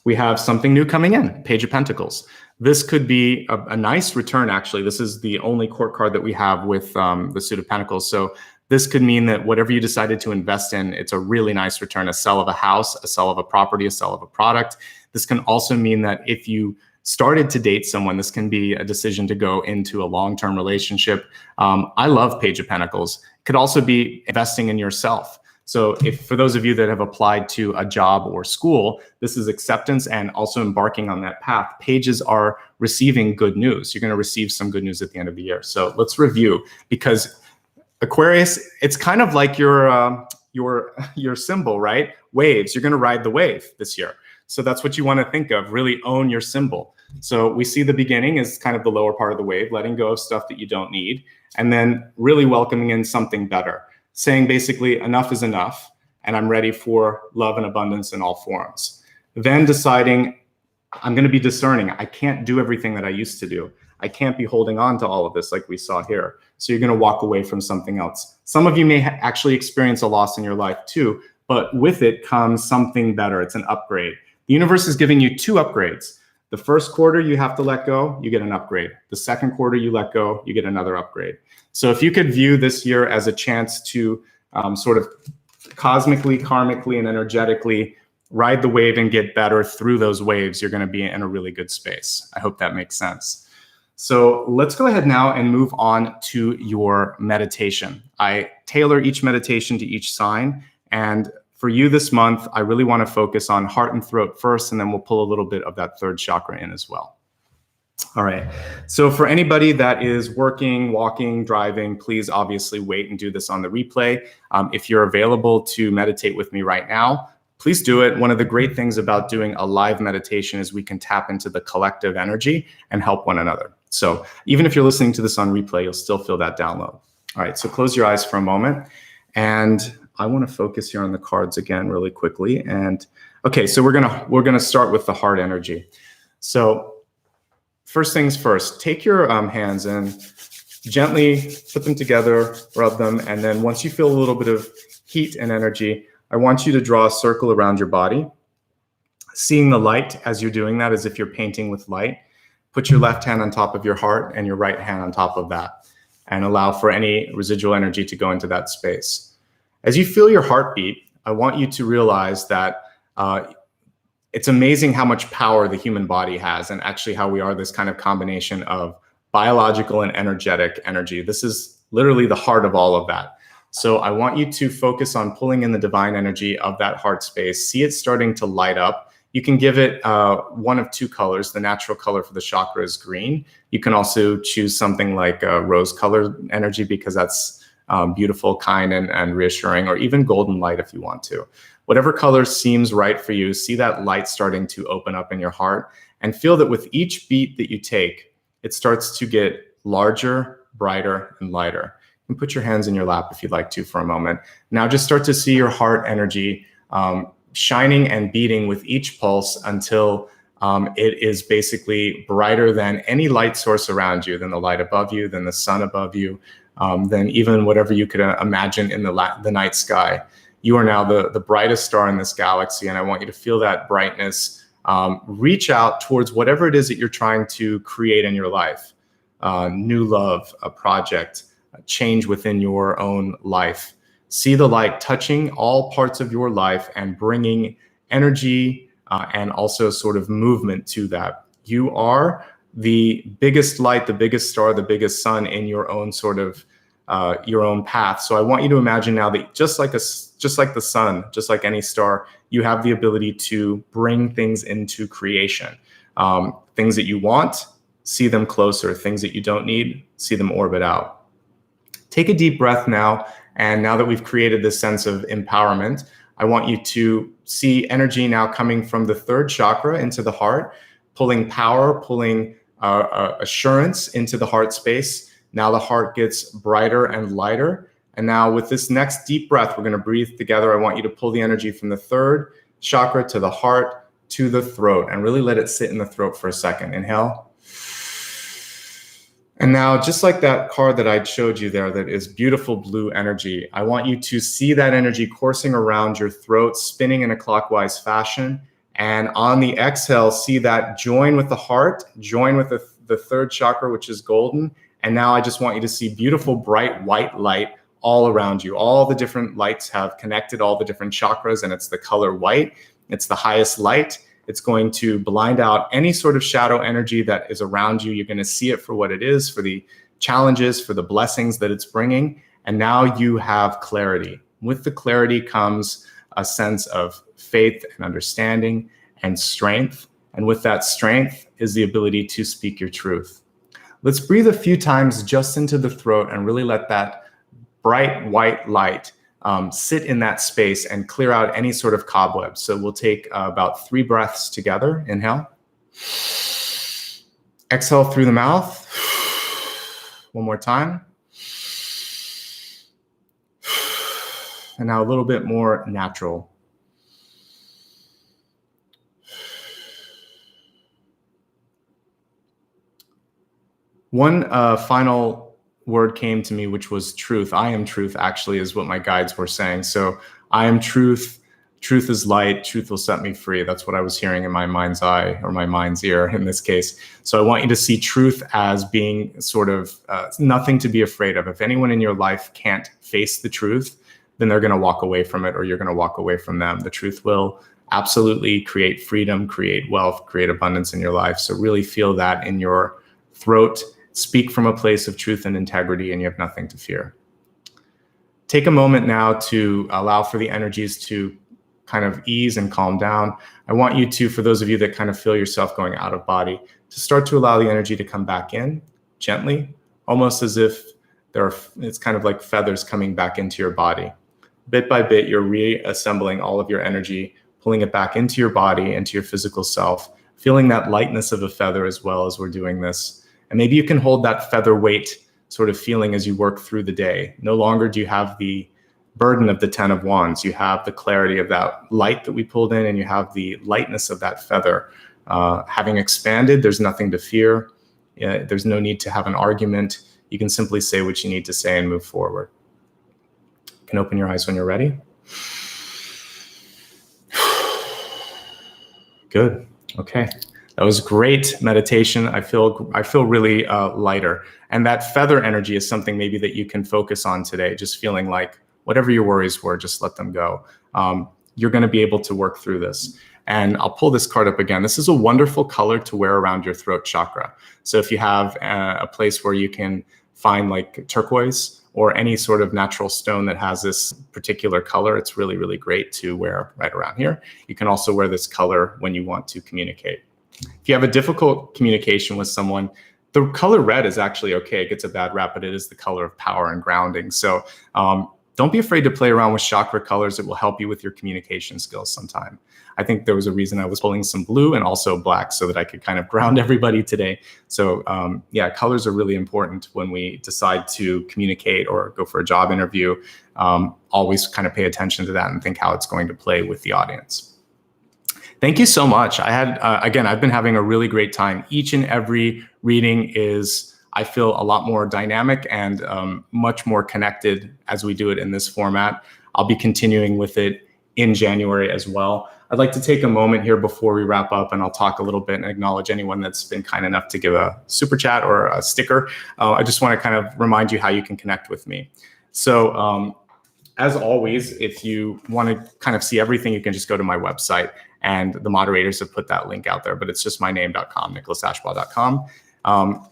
We have something new coming in, Page of Pentacles. This could be a nice return, actually. This is the only court card that we have with the Suit of Pentacles. So this could mean that whatever you decided to invest in, it's a really nice return, a sell of a house, a sell of a property, a sell of a product. This can also mean that if you started to date someone, this can be a decision to go into a long-term relationship. I love Page of Pentacles. It could also be investing in yourself. So if for those of you that have applied to a job or school, this is acceptance and also embarking on that path. Pages are receiving good news. You're going to receive some good news at the end of the year. So let's review, because Aquarius, it's kind of like your symbol, right? Waves. You're going to ride the wave this year. So that's what you want to think of. Really own your symbol. So we see the beginning as kind of the lower part of the wave, letting go of stuff that you don't need, and then really welcoming in something better, saying basically enough is enough, and I'm ready for love and abundance in all forms. Then deciding I'm going to be discerning. I can't do everything that I used to do. I can't be holding on to all of this like we saw here. So you're going to walk away from something else. Some of you may actually experience a loss in your life too, but with it comes something better. It's an upgrade. The universe is giving you 2 upgrades. The first quarter, you have to let go, you get an upgrade. The second quarter, you let go, you get another upgrade. So if you could view this year as a chance to sort of cosmically, karmically, and energetically ride the wave and get better through those waves, you're going to be in a really good space. I hope that makes sense. So let's go ahead now and move on to your meditation. I tailor each meditation to each sign. And for you this month, I really want to focus on heart and throat first, and then we'll pull a little bit of that third chakra in as well. All right. So for anybody that is working, walking, driving, please obviously wait and do this on the replay. If you're available to meditate with me right now, please do it. One of the great things about doing a live meditation is we can tap into the collective energy and help one another. So even if you're listening to this on replay, you'll still feel that download. All right. So close your eyes for a moment. And I want to focus here on the cards again really quickly. And okay, so we're gonna start with the heart energy. So first things first, take your hands and gently put them together, rub them, and then once you feel a little bit of heat and energy, I want you to draw a circle around your body, seeing the light as you're doing that, as if you're painting with light. Put your left hand on top of your heart and your right hand on top of that, and allow for any residual energy to go into that space. As you feel your heartbeat, I want you to realize that it's amazing how much power the human body has, and actually how we are this kind of combination of biological and energetic energy. This is literally the heart of all of that. So I want you to focus on pulling in the divine energy of that heart space. See it starting to light up. You can give it one of two colors. The natural color for the chakra is green. You can also choose something like rose colored energy, because that's beautiful, kind, and reassuring, or even golden light if you want to. Whatever color seems right for you, see that light starting to open up in your heart, and feel that with each beat that you take, it starts to get larger, brighter, and lighter. You can put your hands in your lap if you'd like to for a moment. Now just start to see your heart energy shining and beating with each pulse until it is basically brighter than any light source around you, than the light above you, than the sun above you, than even whatever you could imagine in the night sky. You are now the brightest star in this galaxy, and I want you to feel that brightness reach out towards whatever it is that you're trying to create in your life. New love, a project, a change within your own life. See the light touching all parts of your life and bringing energy and also sort of movement to that. You are the biggest light, the biggest star, the biggest sun in your own sort of your own path. So I want you to imagine now that just like the sun, just like any star, you have the ability to bring things into creation. Things that you want, see them closer. Things that you don't need, see them orbit out. Take a deep breath now. And now that we've created this sense of empowerment, I want you to see energy now coming from the third chakra into the heart, pulling power, pulling assurance into the heart space. Now the heart gets brighter and lighter. And now with this next deep breath, we're going to breathe together. I want you to pull the energy from the third chakra to the heart to the throat, and really let it sit in the throat for a second. Inhale. And now, just like that card that I showed you there, that is beautiful blue energy, I want you to see that energy coursing around your throat, spinning in a clockwise fashion. And on the exhale, see that join with the heart, join with the third chakra, which is golden. And now I just want you to see beautiful, bright, white light all around you. All the different lights have connected all the different chakras, and it's the color white. It's the highest light. It's going to blind out any sort of shadow energy that is around you. You're going to see it for what it is, for the challenges, for the blessings that it's bringing. And now you have clarity. With the clarity comes a sense of faith and understanding and strength. And with that strength is the ability to speak your truth. Let's breathe a few times just into the throat and really let that bright white light sit in that space and clear out any sort of cobwebs. So we'll take about 3 breaths together. Inhale. Exhale through the mouth. One more time. And now a little bit more natural. One final word came to me, which was truth. I am truth, actually, is what my guides were saying. So I am truth. Truth is light. Truth will set me free. That's what I was hearing in my mind's eye, or my mind's ear in this case. So I want you to see truth as being sort of nothing to be afraid of. If anyone in your life can't face the truth, then they're going to walk away from it, or you're going to walk away from them. The truth will absolutely create freedom, create wealth, create abundance in your life. So really feel that in your throat. Speak from a place of truth and integrity, and you have nothing to fear. Take a moment now to allow for the energies to kind of ease and calm down. I want you to, for those of you that kind of feel yourself going out of body, to start to allow the energy to come back in gently, almost as if it's kind of like feathers coming back into your body. Bit by bit, you're reassembling all of your energy, pulling it back into your body, into your physical self, feeling that lightness of a feather as well as we're doing this. And maybe you can hold that feather weight sort of feeling as you work through the day. No longer do you have the burden of the 10 of Wands. You have the clarity of that light that we pulled in, and you have the lightness of that feather. Having expanded, there's nothing to fear. There's no need to have an argument. You can simply say what you need to say and move forward. You can open your eyes when you're ready. Good. Okay. That was great meditation. I feel really lighter. And that feather energy is something maybe that you can focus on today, just feeling like whatever your worries were, just let them go. You're going to be able to work through this. And I'll pull this card up again. This is a wonderful color to wear around your throat chakra. So if you have a place where you can find like turquoise or any sort of natural stone that has this particular color, it's really, really great to wear right around here. You can also wear this color when you want to communicate. If you have a difficult communication with someone, the color red is actually okay. It gets a bad rap, but it is the color of power and grounding. So don't be afraid to play around with chakra colors. It will help you with your communication skills sometime. I think there was a reason I was pulling some blue and also black so that I could kind of ground everybody today. So yeah, colors are really important when we decide to communicate or go for a job interview. Always kind of pay attention to that and think how it's going to play with the audience. Thank you so much. I had, again, I've been having a really great time. Each and every reading is, I feel, a lot more dynamic and much more connected as we do it in this format. I'll be continuing with it in January as well. I'd like to take a moment here before we wrap up, and I'll talk a little bit and acknowledge anyone that's been kind enough to give a super chat or a sticker. I just want to kind of remind you how you can connect with me. So as always, if you want to kind of see everything, you can just go to my website, and the moderators have put that link out there, but it's just my name.com, nicholasashbaugh.com.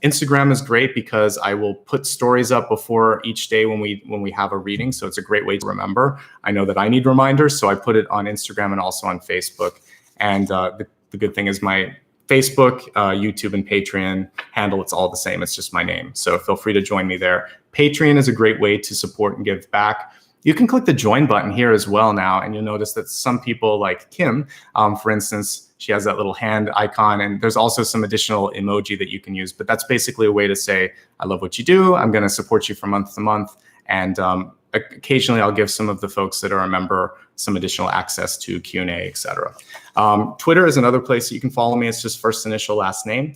Instagram is great because I will put stories up before each day when we have a reading. So it's a great way to remember. I know that I need reminders, so I put it on Instagram and also on Facebook. And the good thing is my Facebook, YouTube, and Patreon handle, it's all the same. It's just my name. So feel free to join me there. Patreon is a great way to support and give back. You can click the join button here as well now, and you'll notice that some people like Kim, for instance, she has that little hand icon, and there's also some additional emoji that you can use, but that's basically a way to say, I love what you do, I'm gonna support you from month to month, and occasionally I'll give some of the folks that are a member some additional access to Q&A, etc. Twitter is another place that you can follow me. It's just first initial, last name.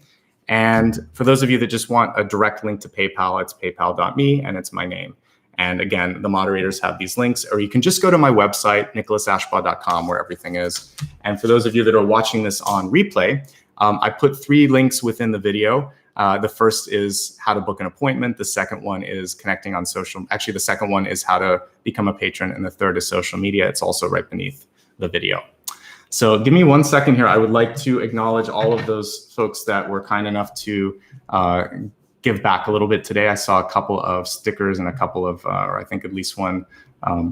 And for those of you that just want a direct link to PayPal, it's paypal.me, and it's my name. And again, the moderators have these links, or you can just go to my website, nicholasashbaugh.com, where everything is. And for those of you that are watching this on replay, I put 3 links within the video. The first is how to book an appointment. The second one is connecting on social. Actually, the second one is how to become a patron. And the third is social media. It's also right beneath the video. So give me 1 second here. I would like to acknowledge all of those folks that were kind enough to give back a little bit today. I saw a couple of stickers and a couple of, or I think at least one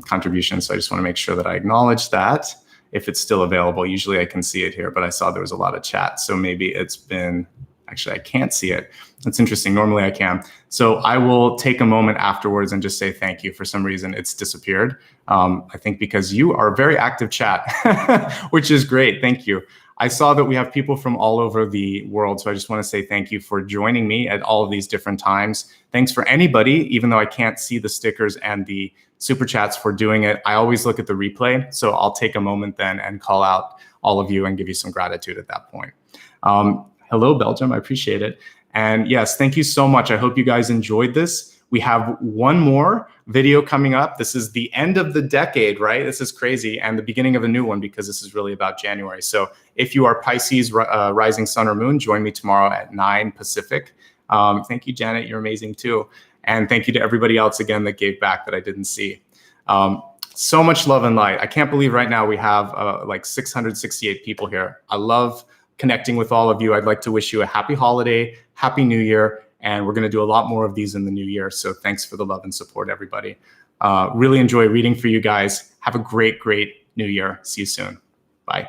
contribution. So I just want to make sure that I acknowledge that if it's still available. Usually I can see it here, but I saw there was a lot of chat. So maybe it's been, actually I can't see it. That's interesting. Normally I can. So I will take a moment afterwards and just say thank you. For some reason it's disappeared. I think because you are a very active chat, which is great. Thank you. I saw that we have people from all over the world, so I just want to say thank you for joining me at all of these different times. Thanks for anybody, even though I can't see the stickers and the super chats, for doing it. I always look at the replay, so I'll take a moment then and call out all of you and give you some gratitude at that point. Hello, Belgium. I appreciate it. And yes, thank you so much. I hope you guys enjoyed this. We have one more video coming up. This is the end of the decade, right? This is crazy. And the beginning of a new one, because this is really about January. So if you are Pisces rising sun or moon, join me tomorrow at 9 Pacific. Thank you, Janet. You're amazing too. And thank you to everybody else again that gave back that I didn't see. So much love and light. I can't believe right now we have like 668 people here. I love connecting with all of you. I'd like to wish you a happy holiday, happy new year. And we're going to do a lot more of these in the new year. So thanks for the love and support, everybody. Really enjoy reading for you guys. Have a great, great new year. See you soon. Bye.